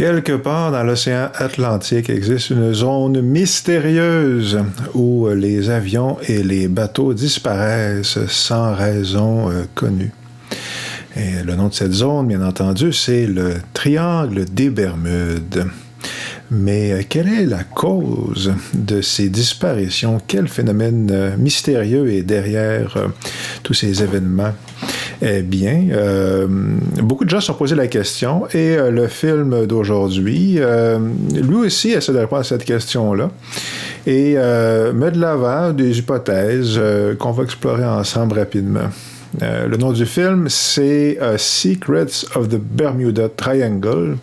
Quelque part dans l'océan Atlantique existe une zone mystérieuse où les avions et les bateaux disparaissent sans raison connue. Et le nom de cette zone, bien entendu, c'est le Triangle des Bermudes. Mais quelle est la cause de ces disparitions? Quel phénomène mystérieux est derrière tous ces événements? Eh bien, beaucoup de gens se sont posé la question et le film d'aujourd'hui, lui aussi essaie de répondre à cette question-là et met de l'avant des hypothèses qu'on va explorer ensemble rapidement. Le nom du film, c'est Secrets of the Bermuda Triangle.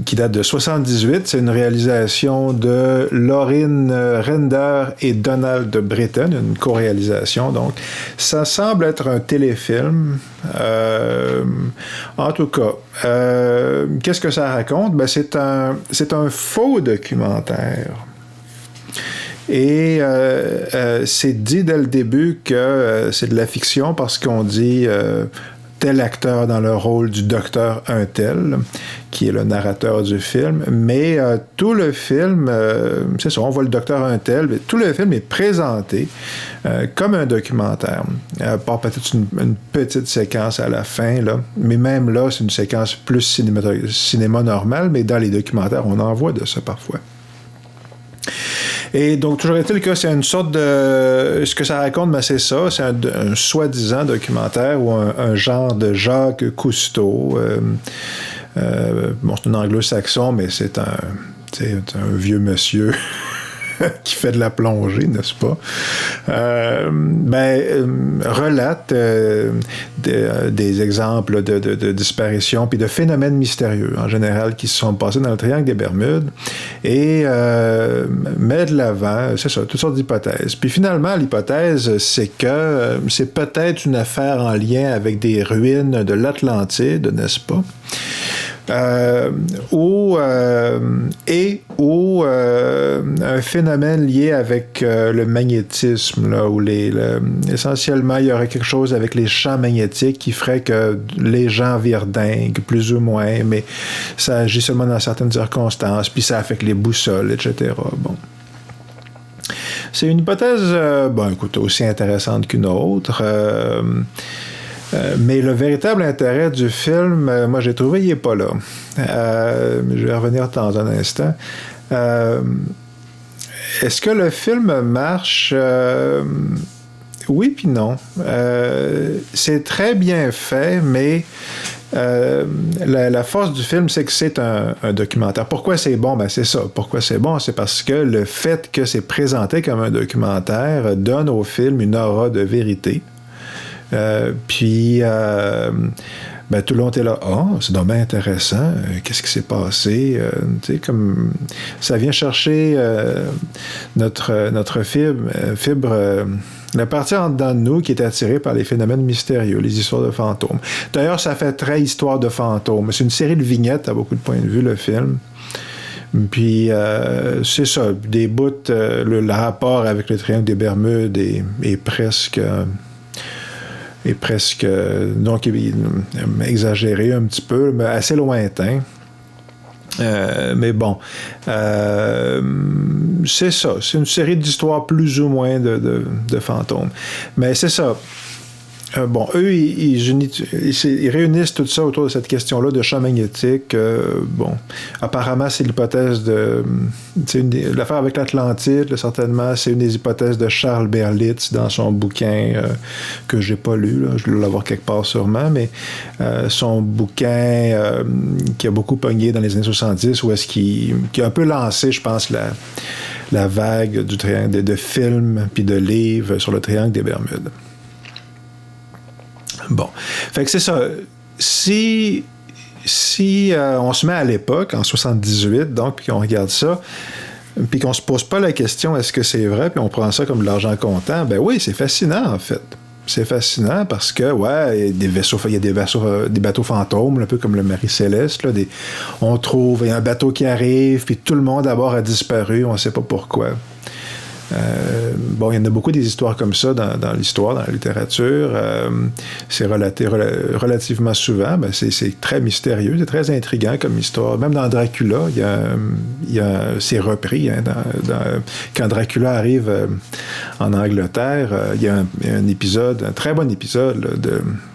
Qui date de 78. C'est une réalisation de Lauren Render et Donald Britton, une co-réalisation. Donc, ça semble être un téléfilm. En tout cas, qu'est-ce que ça raconte? Ben, c'est un faux documentaire. Et c'est dit dès le début que c'est de la fiction parce qu'on dit tel acteur dans le rôle du docteur un tel, qui est le narrateur du film, mais tout le film, c'est ça, on voit le docteur un tel, mais tout le film est présenté comme un documentaire, à part peut-être une petite séquence à la fin, là, mais même là, c'est une séquence plus cinéma normal, mais dans les documentaires, on en voit de ça parfois. Et donc, toujours est-il que c'est une sorte de... Ce que ça raconte, ben c'est ça, c'est un soi-disant documentaire ou un genre de Jacques Cousteau. Bon, c'est un anglo-saxon, mais c'est un vieux monsieur qui fait de la plongée, n'est-ce pas? Relate des exemples de disparitions puis de phénomènes mystérieux, en général, qui se sont passés dans le Triangle des Bermudes et met de l'avant, c'est ça, toutes sortes d'hypothèses. Puis finalement, l'hypothèse, c'est que c'est peut-être une affaire en lien avec des ruines de l'Atlantide, n'est-ce pas? Ou un phénomène lié avec le magnétisme, là, où essentiellement, il y aurait quelque chose avec les champs magnétiques qui ferait que les gens virent dingues, plus ou moins, mais ça agit seulement dans certaines circonstances, puis ça affecte les boussoles, etc. Bon. C'est une hypothèse, écoute, aussi intéressante qu'une autre. Mais le véritable intérêt du film, moi j'ai trouvé, il n'est pas là. Je vais revenir dans un instant. Est-ce que le film marche? Oui puis non. C'est très bien fait, mais la force du film, c'est que c'est un documentaire. Pourquoi c'est bon? Ben c'est ça. Pourquoi c'est bon? C'est parce que le fait que c'est présenté comme un documentaire donne au film une aura de vérité. Puis tout le monde est là, c'est donc bien intéressant, qu'est-ce qui s'est passé, tu sais, comme ça vient chercher notre fibre, la partie en dedans de nous qui est attirée par les phénomènes mystérieux, les histoires de fantômes. D'ailleurs, ça fait très histoire de fantômes. C'est une série de vignettes à beaucoup de points de vue, le film. Puis, c'est ça, des bouts, le rapport avec le Triangle des Bermudes est presque... donc exagéré un petit peu, mais assez lointain. Mais bon, c'est ça. C'est une série d'histoires plus ou moins de fantômes. Mais c'est ça. Eux, ils réunissent tout ça autour de cette question-là de champ magnétique. Apparemment, c'est l'hypothèse de... l'affaire avec l'Atlantide, là, certainement, c'est une des hypothèses de Charles Berlitz dans son bouquin que j'ai pas lu, là, je dois l'avoir quelque part sûrement, mais son bouquin qui a beaucoup pogné dans les années 70, où est-ce qui a un peu lancé, je pense, la vague du triangle de films puis de livres sur le Triangle des Bermudes. Bon. Fait que c'est ça. Si on se met à l'époque, en 78, donc, puis qu'on regarde ça, puis qu'on se pose pas la question est-ce que c'est vrai, puis on prend ça comme de l'argent comptant, ben oui, c'est fascinant, en fait. C'est fascinant parce que, il y a des bateaux fantômes, un peu comme le Marie-Céleste, là, il y a un bateau qui arrive, puis tout le monde d'abord a disparu, on ne sait pas pourquoi. Bon, il y en a beaucoup des histoires comme ça dans l'histoire, dans la littérature. C'est relaté relativement souvent. Ben, c'est très mystérieux, c'est très intriguant comme histoire. Même dans Dracula, c'est repris. Hein, quand Dracula arrive en Angleterre, il y a un épisode, un très bon épisode là,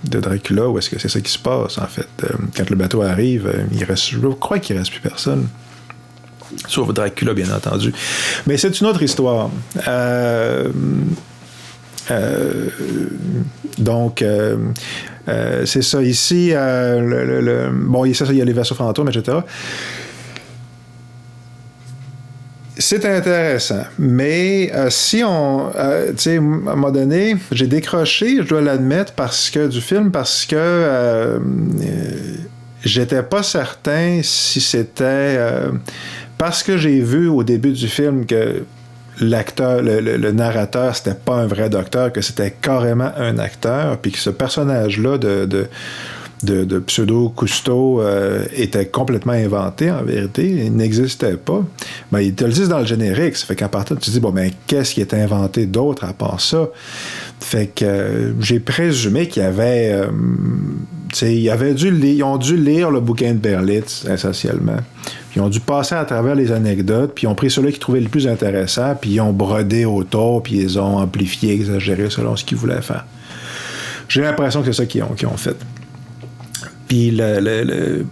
de Dracula, où est-ce que c'est ça qui se passe, en fait. Quand le bateau arrive, je crois qu'il ne reste plus personne. Sauf Dracula, bien entendu. Mais c'est une autre histoire. Donc, c'est ça. Ici, bon, il y a les vaisseaux fantômes, etc. C'est intéressant. Mais si on... tu sais, à un moment donné, j'ai décroché, je dois l'admettre, parce que j'étais pas certain si c'était... parce que j'ai vu au début du film que l'acteur, le narrateur, c'était pas un vrai docteur, que c'était carrément un acteur, puis que ce personnage-là de Pseudo Cousteau était complètement inventé, en vérité. Il n'existait pas. Ben, ils te le disent dans le générique. Ça fait qu'en partant, tu te dis, bon, ben, qu'est-ce qui est inventé d'autre à part ça? Fait que j'ai présumé qu'il y avait... ils ont dû lire le bouquin de Berlitz, essentiellement. Ils ont dû passer à travers les anecdotes, puis ils ont pris ceux-là qu'ils trouvaient le plus intéressant, puis ils ont brodé autour, puis ils ont amplifié, exagéré selon ce qu'ils voulaient faire. J'ai l'impression que c'est ça qu'ils ont fait. Puis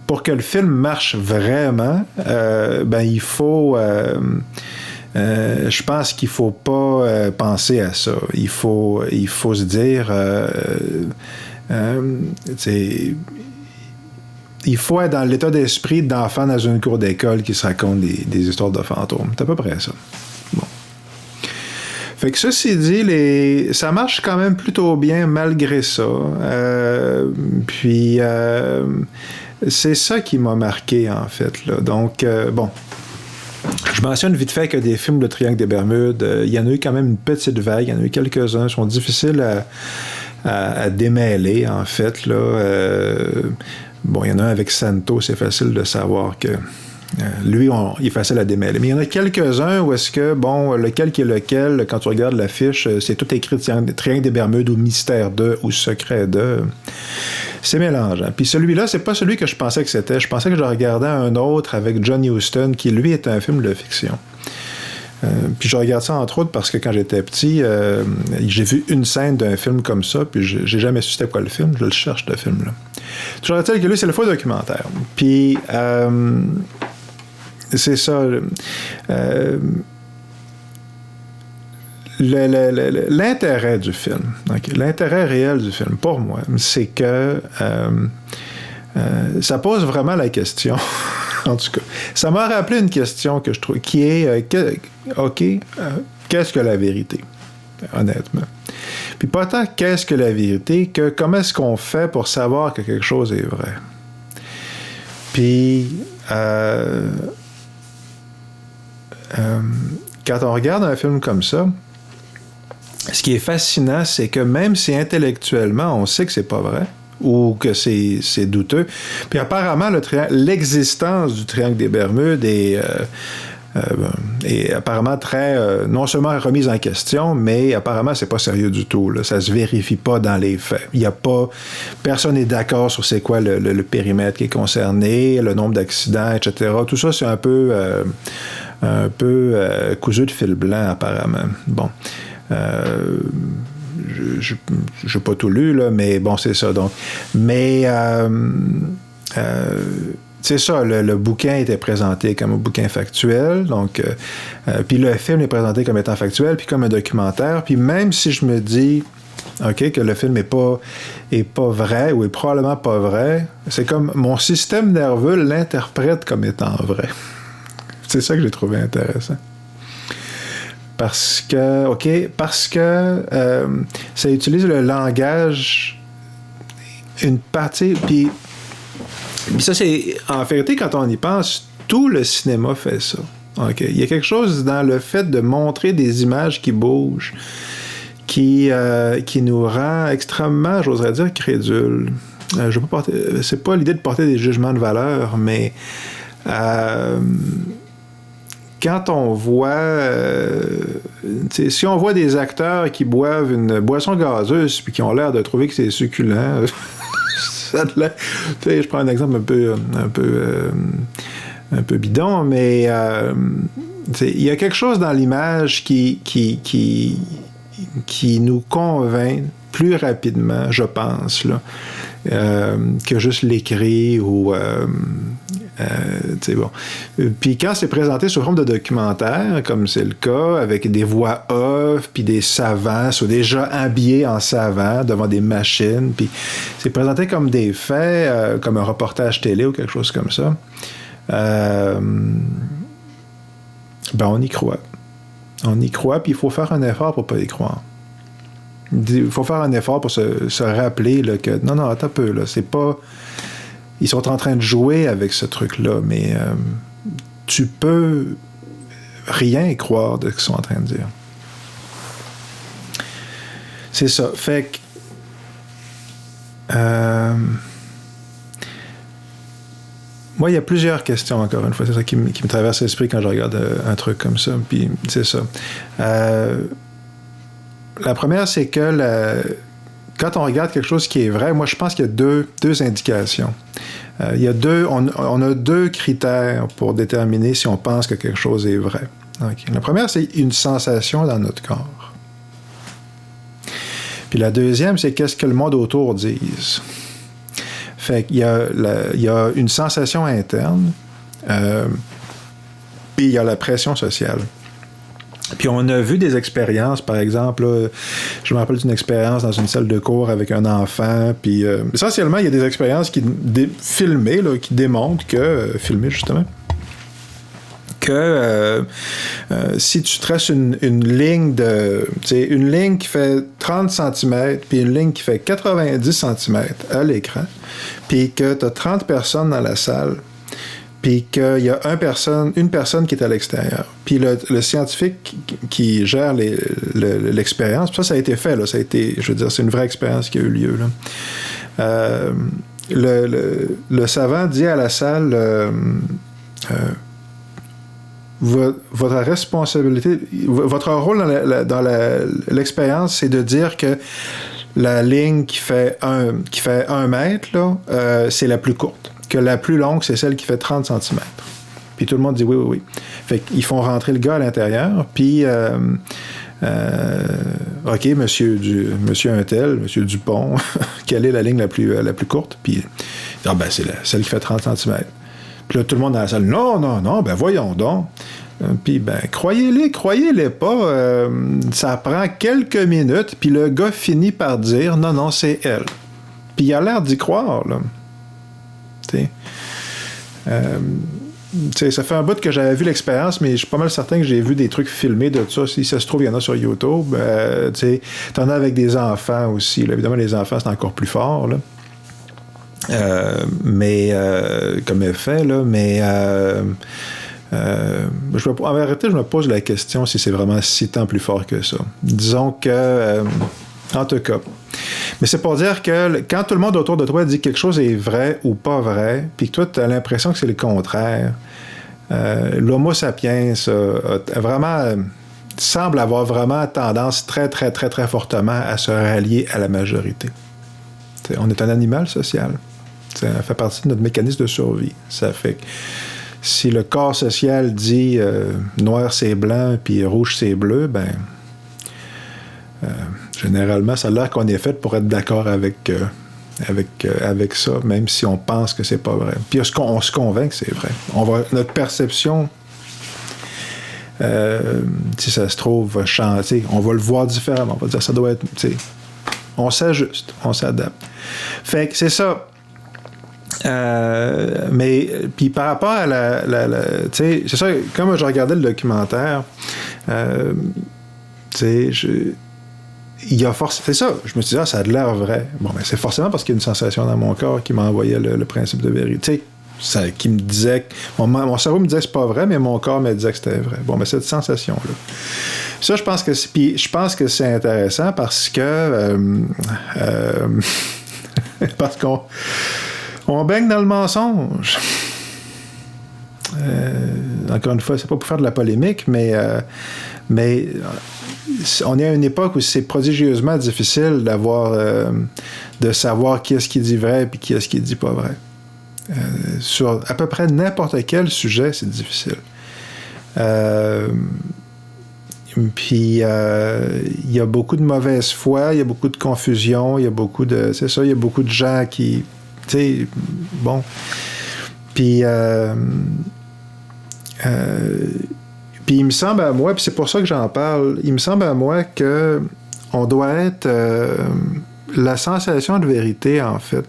pour que le film marche vraiment, ben il faut... je pense qu'il faut pas penser à ça. Il faut se dire... il faut être dans l'état d'esprit d'enfant dans une cour d'école qui se raconte des histoires de fantômes. C'est à peu près ça. Bon. Fait que ceci dit, ça marche quand même plutôt bien malgré ça. Puis c'est ça qui m'a marqué, en fait. Là. Donc, bon. Je mentionne vite fait que des films de Triangle des Bermudes, il y en a eu quand même une petite vague. Il y en a eu quelques-uns. Ils sont difficiles à démêler, en fait. Là. Bon, il y en a un avec Santo, c'est facile de savoir que lui, il est facile à démêler. Mais il y en a quelques-uns où est-ce que, bon, lequel qui est lequel, quand tu regardes l'affiche, c'est tout écrit Triangle des Bermudes ou Mystère 2 ou Secret 2. C'est mélangeant. Puis celui-là, c'est pas celui que je pensais que c'était. Je pensais que je regardais un autre avec John Huston, qui, lui, est un film de fiction. Puis je regarde ça entre autres parce que quand j'étais petit, j'ai vu une scène d'un film comme ça, puis j'ai jamais su c'était quoi le film. Je le cherche, le film-là. Toujours est-il que lui, c'est le faux documentaire. Puis c'est ça. L'intérêt du film, okay, l'intérêt réel du film, pour moi, c'est que ça pose vraiment la question. En tout cas, ça m'a rappelé une question que je trouve qui est qu'est-ce que la vérité, honnêtement. Puis pas tant qu'est-ce que la vérité que comment est-ce qu'on fait pour savoir que quelque chose est vrai. Puis quand on regarde un film comme ça, ce qui est fascinant, c'est que même si intellectuellement on sait que c'est pas vrai, ou que c'est douteux. Puis apparemment, l'existence du Triangle des Bermudes est apparemment très... non seulement remise en question, mais apparemment, c'est pas sérieux du tout. Là. Ça se vérifie pas dans les faits. Il y a pas... Personne n'est d'accord sur c'est quoi le périmètre qui est concerné, le nombre d'accidents, etc. Tout ça, c'est un peu cousu de fil blanc, apparemment. Bon. Je n'ai pas tout lu, là, mais bon, c'est ça. Donc. Mais c'est ça, le bouquin était présenté comme un bouquin factuel, donc puis le film est présenté comme étant factuel, puis comme un documentaire, puis même si je me dis que le film est pas vrai, ou est probablement pas vrai, c'est comme mon système nerveux l'interprète comme étant vrai. C'est ça que j'ai trouvé intéressant. Parce que ça utilise le langage, une partie, puis ça, c'est, en vérité, quand on y pense, tout le cinéma fait ça. Okay? Il y a quelque chose dans le fait de montrer des images qui bougent, qui nous rend extrêmement, j'oserais dire, crédules. C'est pas l'idée de porter des jugements de valeur, mais quand on voit... si on voit des acteurs qui boivent une boisson gazeuse puis qui ont l'air de trouver que c'est succulent, ça te l'air... Je prends un exemple un peu bidon, mais il y a quelque chose dans l'image qui nous convainc plus rapidement, je pense, là, que juste l'écrit ou... bon. Puis quand c'est présenté sous forme de documentaire, comme c'est le cas, avec des voix off, puis des savants, soit déjà habillés en savants devant des machines, puis c'est présenté comme des faits, comme un reportage télé ou quelque chose comme ça, on y croit. On y croit, puis il faut faire un effort pour pas y croire. Il faut faire un effort pour se rappeler là, que non, attends un peu, là, c'est pas... Ils sont en train de jouer avec ce truc-là, mais tu peux rien croire de ce qu'ils sont en train de dire. C'est ça. Fait que... moi, il y a plusieurs questions, encore une fois. C'est ça qui me traverse l'esprit quand je regarde un truc comme ça. Puis, c'est ça. La première, c'est que quand on regarde quelque chose qui est vrai, moi, je pense qu'il y a deux indications. On a deux critères pour déterminer si on pense que quelque chose est vrai. Okay. La première, c'est une sensation dans notre corps. Puis la deuxième, c'est qu'est-ce que le monde autour dise. Fait qu'il y a une sensation interne, puis il y a la pression sociale. Puis on a vu des expériences, par exemple, là, je me rappelle d'une expérience dans une salle de cours avec un enfant, puis essentiellement, il y a des expériences filmées, là, qui démontrent filmées justement, que si tu traces une ligne une ligne qui fait 30 cm, puis une ligne qui fait 90 cm à l'écran, puis que tu as 30 personnes dans la salle, puis qu'il y a une personne qui est à l'extérieur. Puis le scientifique qui gère l'expérience, ça a été fait, là, ça a été, je veux dire, c'est une vraie expérience qui a eu lieu, là. Le savant dit à la salle, votre responsabilité, votre rôle dans l'expérience, c'est de dire que la ligne qui fait 1 mètre, là, c'est la plus courte. Que la plus longue, c'est celle qui fait 30 cm. Puis tout le monde dit oui. Fait qu'ils font rentrer le gars à l'intérieur, puis OK, monsieur Untel, monsieur Dupont, quelle est la ligne la plus courte? Puis c'est celle qui fait 30 cm. Puis là, tout le monde dans la salle, non, voyons donc. Puis croyez-les pas, ça prend quelques minutes, puis le gars finit par dire, non, c'est elle. Puis il a l'air d'y croire, là. Ça fait un bout que j'avais vu l'expérience, mais je suis pas mal certain que j'ai vu des trucs filmés de ça. Si ça se trouve, il y en a sur YouTube. T'en as avec des enfants aussi. Là. Évidemment, les enfants, c'est encore plus fort. Là. Comme effet, là, mais en vérité, je me pose la question si c'est vraiment si tant plus fort que ça. Disons que, en tout cas, mais c'est pour dire que quand tout le monde autour de toi dit que quelque chose est vrai ou pas vrai, puis que toi, tu as l'impression que c'est le contraire, l'homo sapiens semble avoir vraiment tendance très, très, très, très fortement à se rallier à la majorité. On est un animal social. Ça fait partie de notre mécanisme de survie. Ça fait que si le corps social dit noir c'est blanc puis rouge c'est bleu, généralement, ça a l'air qu'on est fait pour être d'accord avec ça, même si on pense que c'est pas vrai. Puis on se convainc que c'est vrai. Notre perception, si ça se trouve, va changer. On va le voir différemment. On va dire ça doit être... On s'ajuste, on s'adapte. Fait que c'est ça. Mais puis par rapport à c'est ça, comme je regardais le documentaire, c'est ça, je me suis dit, ça a de l'air vrai. Bon, mais c'est forcément parce qu'il y a une sensation dans mon corps qui m'envoyait le principe de vérité. Qui me disait, mon cerveau me disait que c'est pas vrai, mais mon corps me disait que c'était vrai. Bon, mais cette sensation-là. Ça, je pense que c'est intéressant parce que parce qu'on baigne dans le mensonge. encore une fois, c'est pas pour faire de la polémique, mais on est à une époque où c'est prodigieusement difficile de savoir qui est-ce qui dit vrai et qui est-ce qui dit pas vrai. Sur à peu près n'importe quel sujet, c'est difficile. Puis il y a beaucoup de mauvaise foi, il y a beaucoup de confusion, il y a beaucoup de gens qui, tu sais, bon. Puis il me semble à moi, puis c'est pour ça que j'en parle, il me semble à moi que on doit être la sensation de vérité, en fait.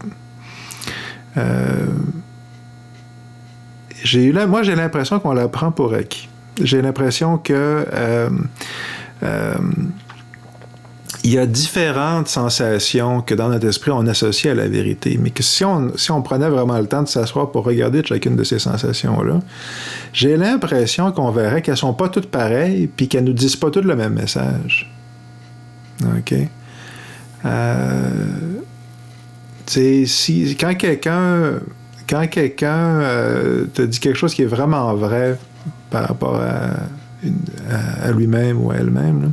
J'ai l'impression qu'on la prend pour acquis. J'ai l'impression que il y a différentes sensations que dans notre esprit on associe à la vérité, mais que si on prenait vraiment le temps de s'asseoir pour regarder chacune de ces sensations-là, j'ai l'impression qu'on verrait qu'elles sont pas toutes pareilles puis qu'elles nous disent pas toutes le même message. OK? Quand quelqu'un te dit quelque chose qui est vraiment vrai par rapport à lui-même ou à elle-même, là,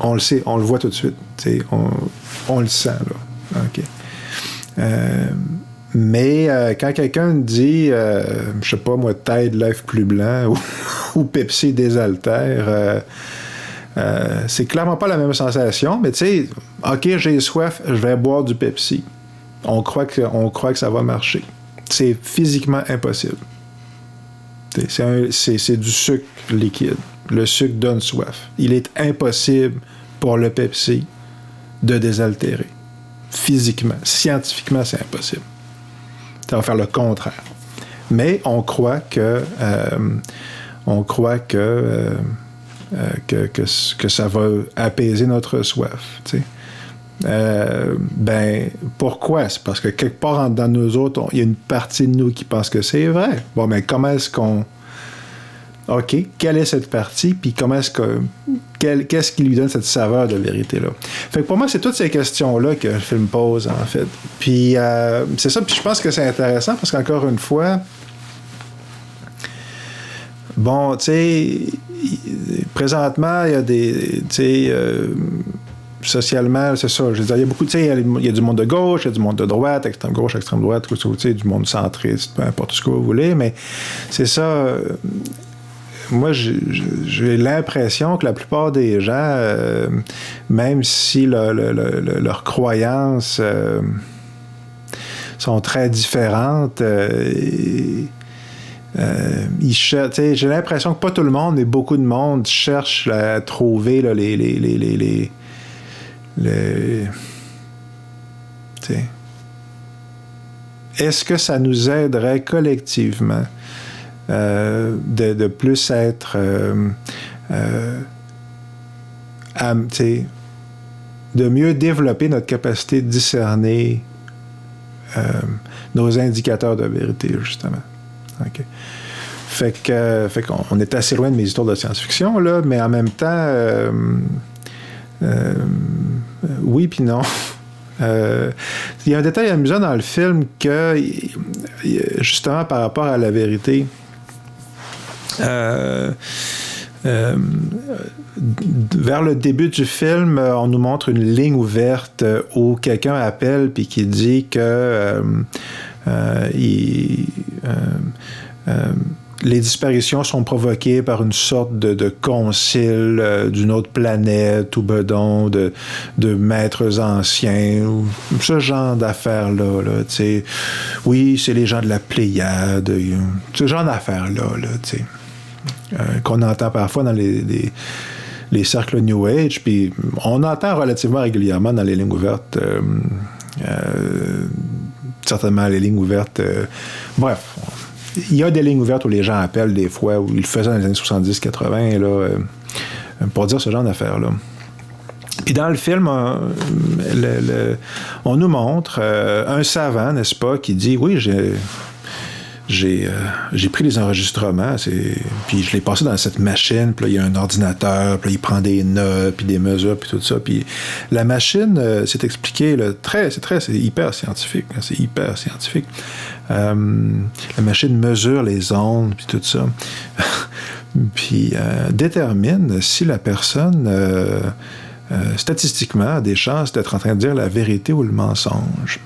on le sait, on le voit tout de suite. On le sent, là. OK. Mais quand quelqu'un dit, je sais pas moi, Tide lève plus blanc ou Pepsi désaltère, c'est clairement pas la même sensation, mais tu sais, OK, j'ai soif, je vais boire du Pepsi. On croit que ça va marcher. C'est physiquement impossible. C'est du sucre liquide. Le sucre donne soif. Il est impossible pour le Pepsi de désaltérer. Physiquement, scientifiquement, c'est impossible. Ça va faire le contraire. Mais on croit que ça va apaiser notre soif. Tu sais. Pourquoi? C'est parce que quelque part dans nous autres, il y a une partie de nous qui pense que c'est vrai. Bon, mais comment est-ce qu'on... OK, quelle est cette partie? Puis qu'est-ce qui lui donne cette saveur de vérité-là? Fait que pour moi, c'est toutes ces questions-là que le film pose, en fait. Puis c'est ça, puis je pense que c'est intéressant parce qu'encore une fois, bon, tu sais, présentement, il y a des... tu sais... socialement, c'est ça. Je veux dire, il y a beaucoup, tu sais, il y a du monde de gauche, il y a du monde de droite, extrême gauche, extrême droite, tu sais, du monde centriste, peu importe ce que vous voulez, mais c'est ça. Moi, j'ai l'impression que la plupart des gens, même si leurs croyances sont très différentes, j'ai l'impression que pas tout le monde, mais beaucoup de monde cherche à trouver là, est-ce que ça nous aiderait collectivement de plus être de mieux développer notre capacité de discerner nos indicateurs de vérité, justement. OK. Fait qu'on est assez loin de mes histoires de science-fiction, là, mais en même temps, oui puis non. Il y a un détail amusant dans le film que, justement, par rapport à la vérité, vers le début du film, on nous montre une ligne ouverte où quelqu'un appelle puis qui dit que les disparitions sont provoquées par une sorte de concile d'une autre planète ou bedon de maîtres anciens ou ce genre d'affaires-là. Là, oui, c'est les gens de la Pléiade, ce genre d'affaires-là, qu'on entend parfois dans les cercles New Age, puis on entend relativement régulièrement dans les lignes ouvertes, certainement les lignes ouvertes. Bref, il y a des lignes ouvertes où les gens appellent des fois, où ils le faisaient dans les années 70-80, là, pour dire ce genre d'affaires-là. Puis dans le film, on nous montre un savant, n'est-ce pas, qui dit « Oui, j'ai pris les enregistrements, puis je l'ai passé dans cette machine, puis là, il y a un ordinateur, puis là, il prend des notes, puis des mesures, puis tout ça. Puis la machine, c'est expliqué, là, c'est hyper scientifique. Là, c'est hyper scientifique. La machine mesure les ondes, puis tout ça. Puis détermine si la personne, statistiquement, a des chances d'être en train de dire la vérité ou le mensonge.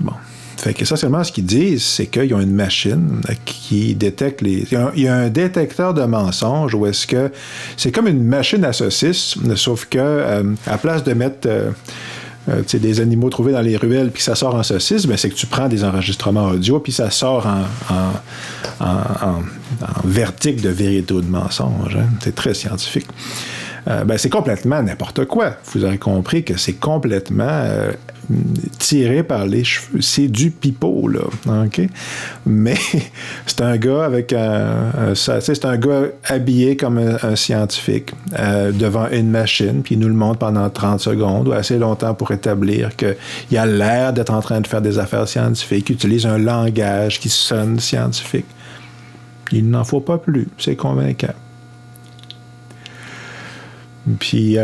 Bon. Fait qu'essentiellement, ce qu'ils disent, c'est qu'ils ont une machine qui détecte il y a un détecteur de mensonges où est-ce que c'est comme une machine à saucisses, sauf que à place de mettre des animaux trouvés dans les ruelles puis ça sort en saucisse, ben c'est que tu prends des enregistrements audio puis ça sort en verdict de vérité ou de mensonge. Hein? C'est très scientifique. C'est complètement n'importe quoi. Vous aurez compris que c'est complètement tiré par les cheveux. C'est du pipeau, là. OK? Mais c'est un gars avec c'est un gars habillé comme un scientifique devant une machine, puis il nous le montre pendant 30 secondes ou assez longtemps pour établir qu'il a l'air d'être en train de faire des affaires scientifiques, il utilise un langage qui sonne scientifique. Il n'en faut pas plus. C'est convaincant. Puis,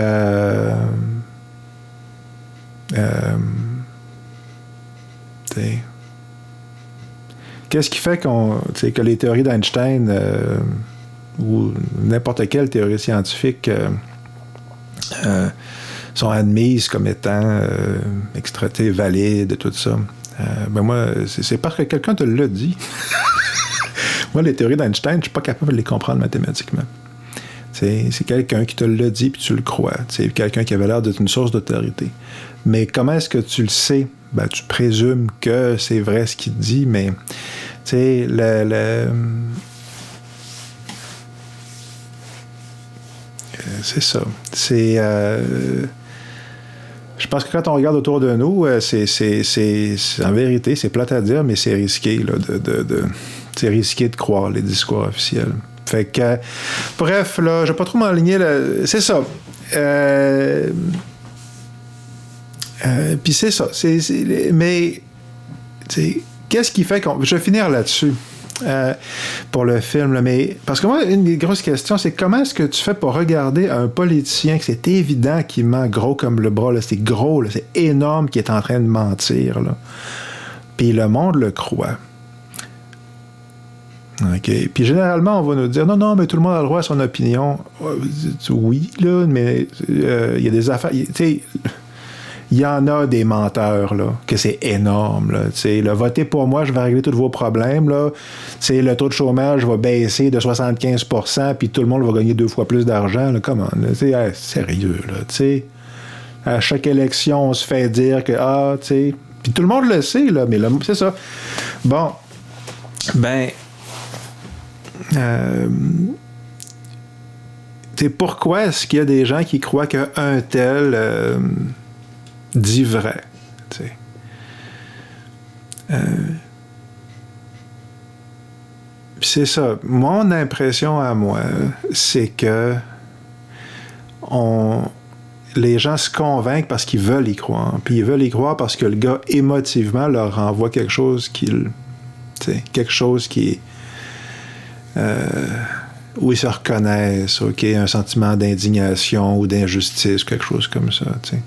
qu'est-ce qui fait que les théories d'Einstein ou n'importe quelle théorie scientifique sont admises comme étant valides et tout ça? Moi, c'est parce que quelqu'un te l'a dit. Moi, les théories d'Einstein, je ne suis pas capable de les comprendre mathématiquement. C'est quelqu'un qui te l'a dit puis tu le crois. C'est quelqu'un qui avait l'air d'être une source d'autorité. Mais comment est-ce que tu le sais? Tu présumes que c'est vrai ce qu'il te dit, mais c'est ça. Je pense que quand on regarde autour de nous, c'est en vérité, c'est plate à dire, mais c'est risqué là, c'est risqué de croire les discours officiels. Fait que, bref, là, je vais pas trop m'enligner. C'est ça. Puis c'est ça. Mais, qu'est-ce qui fait qu'on... Je vais finir là-dessus pour le film. Là, mais, parce que moi, une des grosses questions, c'est comment est-ce que tu fais pour regarder un politicien que c'est évident qu'il ment gros comme le bras. Là, c'est gros, là, c'est énorme qu'il est en train de mentir. Là. Puis le monde le croit. OK. Puis généralement, on va nous dire non, mais tout le monde a le droit à son opinion. Oui, là, mais il y a des affaires. Tu sais, il y en a des menteurs, là, que c'est énorme, là. Tu sais, votez pour moi, je vais régler tous vos problèmes, là. Tu sais, le taux de chômage va baisser de 75%, puis tout le monde va gagner 2 fois plus d'argent, là. Comment, là? Tu sais, sérieux, là. Tu sais, à chaque élection, on se fait dire que, tu sais. Puis tout le monde le sait, là, mais là, c'est ça. Bon. Pourquoi est-ce qu'il y a des gens qui croient qu'un tel dit vrai? C'est ça. Mon impression à moi, c'est que les gens se convainquent parce qu'ils veulent y croire. Puis ils veulent y croire parce que le gars, émotivement, leur renvoie quelque chose quelque chose qui est où ils se reconnaissent, OK, un sentiment d'indignation ou d'injustice, quelque chose comme ça, tu sais.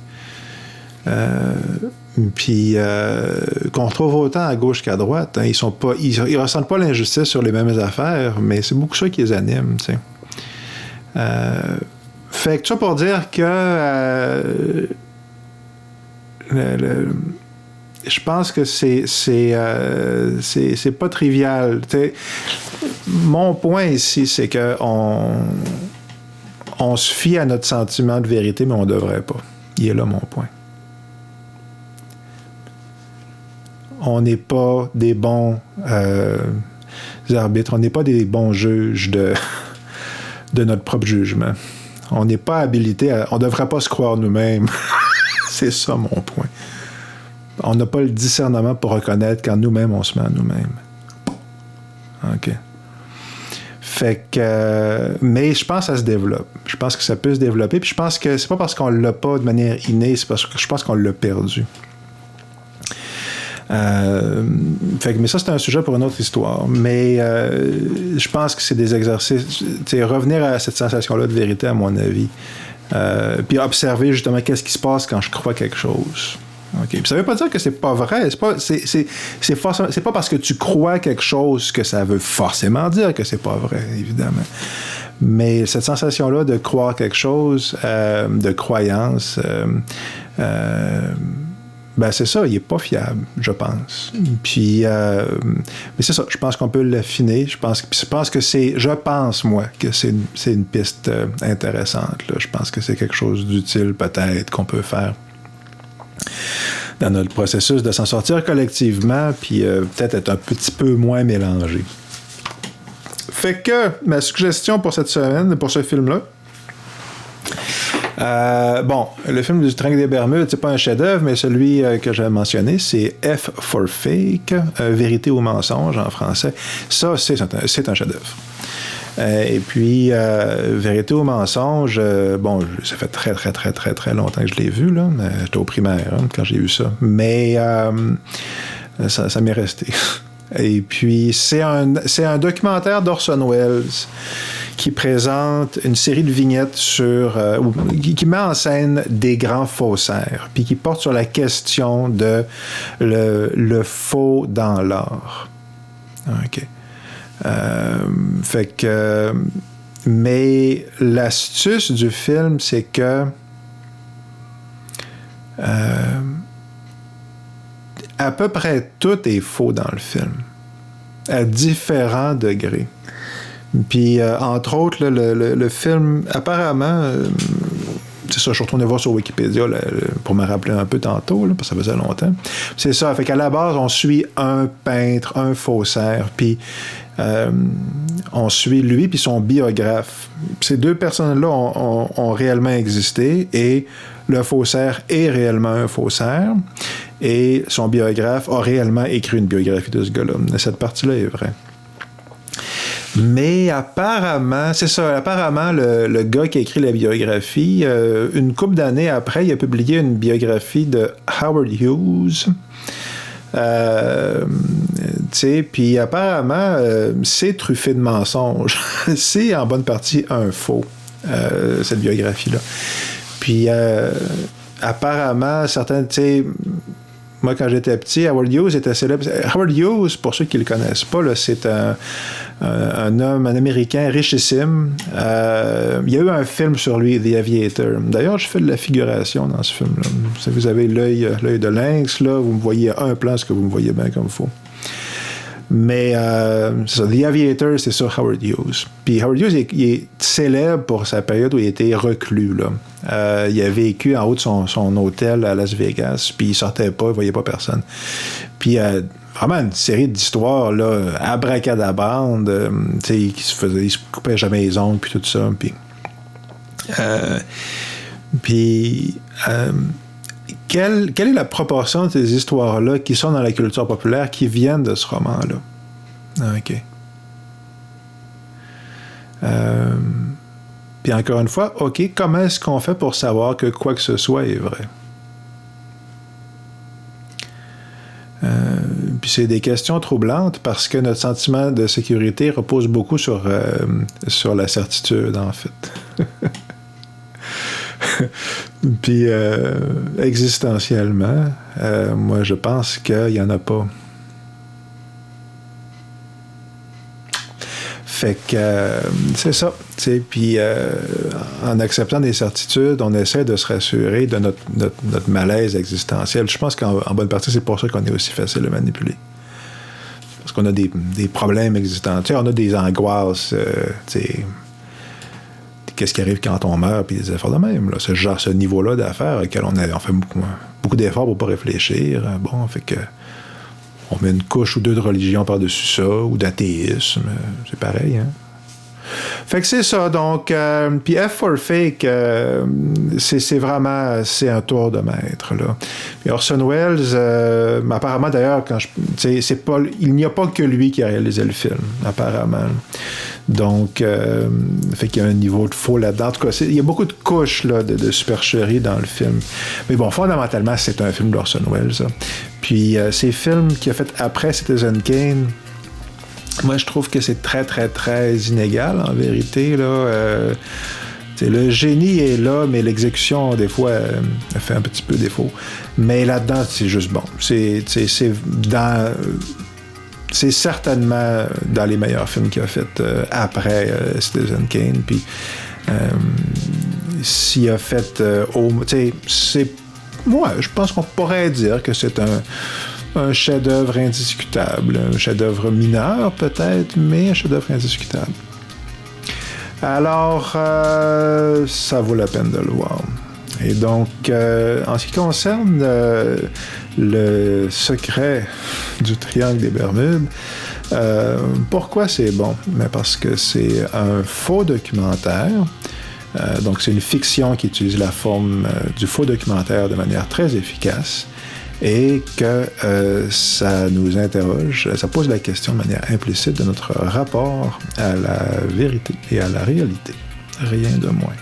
Puis qu'on retrouve autant à gauche qu'à droite, hein, ils ressentent pas l'injustice sur les mêmes affaires, mais c'est beaucoup ça qui les anime, tu sais. Fait que ça pour dire que je pense que c'est pas trivial. T'sais, mon point ici, c'est que on se fie à notre sentiment de vérité, mais on devrait pas. Il est là mon point. On n'est pas des bons arbitres, on n'est pas des bons juges de notre propre jugement. On n'est pas habilité on devrait pas se croire nous-mêmes. C'est ça mon point. On n'a pas le discernement pour reconnaître quand nous-mêmes, on se ment à nous-mêmes. OK. Fait que... mais je pense que ça se développe. Je pense que ça peut se développer. Puis je pense que c'est pas parce qu'on l'a pas de manière innée, c'est parce que je pense qu'on l'a perdu. Mais ça, c'est un sujet pour une autre histoire. Mais je pense que c'est des exercices. Revenir à cette sensation-là de vérité, à mon avis. Puis observer justement qu'est-ce qui se passe quand je crois quelque chose. Okay. Puis ça veut pas dire que c'est pas vrai. C'est pas parce que tu crois quelque chose que ça veut forcément dire que c'est pas vrai, évidemment. Mais cette sensation-là de croire quelque chose, de croyance, c'est ça, il n'est pas fiable, je pense. Puis, mais c'est ça, je pense qu'on peut l'affiner. Je pense que moi, que c'est une piste intéressante. Là. Je pense que c'est quelque chose d'utile, peut-être, qu'on peut faire dans notre processus de s'en sortir collectivement, puis peut-être être un petit peu moins mélangé. Fait que ma suggestion pour cette semaine, pour ce film-là, le film du Triangle des Bermudes, c'est pas un chef-d'œuvre, mais celui que j'avais mentionné, c'est F for Fake, Vérité ou mensonge en français. Ça, c'est un chef-d'œuvre. Et puis, Vérité ou mensonge, ça fait très, très, très, très, très longtemps que je l'ai vu, là. J'étais au primaire quand j'ai vu ça. Mais ça m'est resté. Et puis, c'est un documentaire d'Orson Welles qui présente une série de vignettes qui met en scène des grands faussaires, puis qui porte sur la question de le faux dans l'art. OK. Mais l'astuce du film, c'est que à peu près tout est faux dans le film, à différents degrés. Puis, entre autres, là, le film, apparemment, c'est ça, je suis retourné voir sur Wikipédia pour me rappeler un peu tantôt, là, parce que ça faisait longtemps. C'est ça, fait qu'à la base, on suit un peintre, un faussaire, puis on suit lui puis son biographe. Ces deux personnes-là ont réellement existé et le faussaire est réellement un faussaire et son biographe a réellement écrit une biographie de ce gars-là. Cette partie-là est vraie. Mais apparemment, le gars qui a écrit la biographie, une couple d'années après, il a publié une biographie de Howard Hughes. Puis apparemment, c'est truffé de mensonges. C'est en bonne partie un faux, cette biographie-là. Puis apparemment, certains, moi, quand j'étais petit, Howard Hughes était célèbre. Howard Hughes, pour ceux qui ne le connaissent pas, là, c'est un homme, un Américain richissime. Il y a eu un film sur lui, The Aviator. D'ailleurs, je fais de la figuration dans ce film-là. Si vous avez l'œil de lynx, là, vous me voyez un plan, ce que vous me voyez bien comme il faut. Mais c'est ça, The Aviator, c'est sur Howard Hughes. Puis Howard Hughes, il est célèbre pour sa période où il était reclus, là. Il a vécu en haut de son hôtel à Las Vegas, puis il sortait pas, il voyait pas personne. Puis vraiment une série d'histoires, là, abracadabrante, il se coupait jamais les ongles, puis tout ça. Puis quelle est la proportion de ces histoires-là qui sont dans la culture populaire qui viennent de ce roman-là? OK. Puis encore une fois, OK, comment est-ce qu'on fait pour savoir que quoi que ce soit est vrai? Puis c'est des questions troublantes parce que notre sentiment de sécurité repose beaucoup sur la certitude, en fait. Puis existentiellement, moi je pense qu'il n'y en a pas. Fait que c'est ça. Puis en acceptant des certitudes, on essaie de se rassurer de notre malaise existentiel. Je pense qu'en bonne partie, c'est pour ça qu'on est aussi facile à manipuler. Parce qu'on a des problèmes existentiels, on a des angoisses, qu'est-ce qui arrive quand on meurt, puis des affaires de même. Là. Ce niveau-là d'affaires auquel on fait beaucoup d'efforts pour pas réfléchir. Bon, fait que on met une couche ou deux de religion par-dessus ça, ou d'athéisme. C'est pareil, hein? Fait que c'est ça, donc, puis F for Fake, c'est vraiment, c'est un tour de maître, là. Puis Orson Welles, apparemment d'ailleurs, c'est pas, il n'y a pas que lui qui a réalisé le film, apparemment. Donc, fait qu'il y a un niveau de faux là-dedans. En tout cas, il y a beaucoup de couches là, de supercherie dans le film. Mais bon, fondamentalement, c'est un film d'Orson Welles. Ça. Puis, ces films qu'il a fait après Citizen Kane, moi, je trouve que c'est très, très, très inégal, en vérité. Là. Le génie est là, mais l'exécution, des fois, elle fait un petit peu défaut. Mais là-dedans, c'est juste bon. C'est certainement dans les meilleurs films qu'il a fait après Citizen Kane. Puis, s'il a fait... moi, je pense qu'on pourrait dire que c'est un chef-d'œuvre indiscutable. Un chef-d'œuvre mineur, peut-être, mais un chef-d'œuvre indiscutable. Alors, ça vaut la peine de le voir. Et donc, en ce qui concerne le secret du triangle des Bermudes, pourquoi c'est bon? Mais parce que c'est un faux documentaire. Donc, c'est une fiction qui utilise la forme du faux documentaire de manière très efficace et que ça nous interroge, ça pose la question de manière implicite de notre rapport à la vérité et à la réalité. Rien de moins.